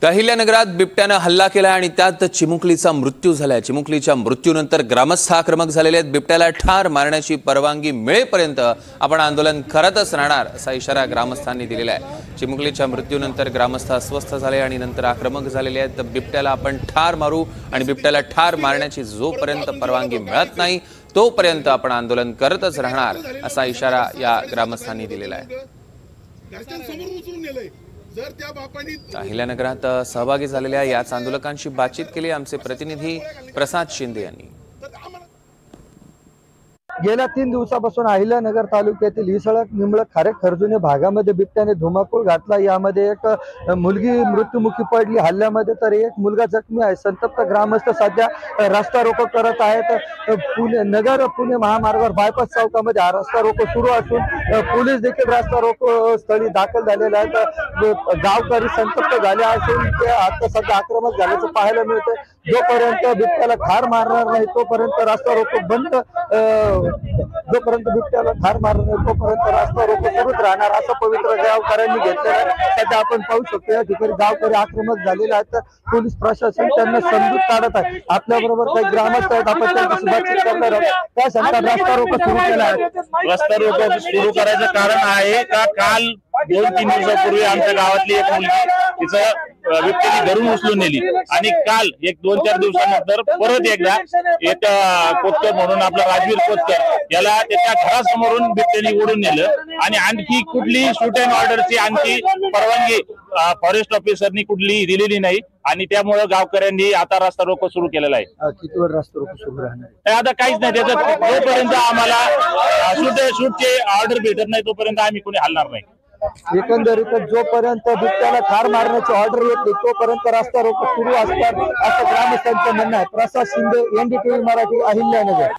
अहिल्यानगरात बिबट्यानं हल्ला केला आणि त्यात चिमुकलीचा मृत्यू झाला। चिमुकलीच्या मृत्यूनंतर ग्रामस्थ आक्रमक झालेले आहेत। बिबट्याला ठार मारण्याची परवानगी मिळेपर्यंत आपण आंदोलन करतच राहणार असा इशारा ग्रामस्थांनी दिलेला आहे। चिमुकलीच्या मृत्यूनंतर ग्रामस्थ अस्वस्थ झाले आणि नंतर आक्रमक झालेले आहेत। बिबट्याला आपण ठार मारू आणि बिबट्याला ठार मारण्याची जोपर्यंत परवानगी मिळत नाही तोपर्यंत आपण आंदोलन करतच राहणार असा इशारा या ग्रामस्थांनी दिलेला आहे। अहिल्यानगरात सहभागी झालेल्या याच आंदोलकांशी बातचीत केली आमचे प्रतिनिधी प्रसाद शिंदे यांनी। गेल्या 3 दिवसापासून अहिल्यानगर तालुक्यातील हिसळक निंबळक खारेक खर्जुने भागामध्ये बिबट्याने धुमाकूळ घातला। यामध्ये एक मुलगी मृत्युमुखी पडली। हल्ल्यामध्ये तर एक मुलगा जखमी आहे। संतप्त ग्रामस्थ सध्या रस्ता रोको करत आहेत। पुणे महामार्गावर बायपास चौकामध्ये हा रस्ता रोको सुरू असून पोलीस देखील रस्ता रोको स्थळी दाखल झालेले आहेत। गावकरी संतप्त झाले असून ते आता सध्या आक्रमक झाल्याचं पाहायला मिळतं। जोपर्यंत बिबट्याला ठार मारणार नाही तोपर्यंत रस्ता रोको बंद, जोपर्यंत बिबट्याला ठार मारणार नाही तोपर्यंत रस्ता रोको सुरूच राहणार असं पवित्र गावकऱ्यांनी घेतलेलं आहे। सध्या आपण पाहू शकतो या ठिकाणी गावकरी आक्रमक झालेले आहेत। पोलीस प्रशासन त्यांना समजूत काढत आहे। आपल्या बरोबर काही ग्रामस्थ आहेत, आपण त्यांच्याशी बातचीत करणार आहोत। त्या सांगतात रस्ता रोको सुरू केला आहे। रस्ता रोको सुरू करायचं कारण आहे का काल 2-3 दिवसापूर्वी आमच्या गावातली एक मुलगी तिचं बिबट्याने धरून उचलून नेली आणि काल 1-2-4 दिवसानंतर परत एकदा एक कोतकर म्हणून आपला राजवीर कोतकर याला त्याच्या घरासमोरून बिबट्याने ओढून नेलं आणि आणखी कुठली शूट अँड ऑर्डरची आणखी परवानगी फॉरेस्ट ऑफिसरनी कुठली दिलेली नाही आणि त्यामुळे गावकऱ्यांनी आता रस्ता रोको सुरू केलेला आहे। किती वेळ रस्ता रोको सुरू राहणार? आता काहीच नाही, त्याचं जोपर्यंत आम्हाला शूटची ऑर्डर भेटत नाही तोपर्यंत आम्ही कोणी हलणार नाही। एकंदरीत जोपर्यंत बिबट्याला ठार मारण्याची ऑर्डर येत नाही तोपर्यंत रस्ता रोको सुरू असतात असं ग्रामस्थांचं म्हणणं आहे। प्रसाद शिंदे, NDTV मराठी, अहिल्यानगर।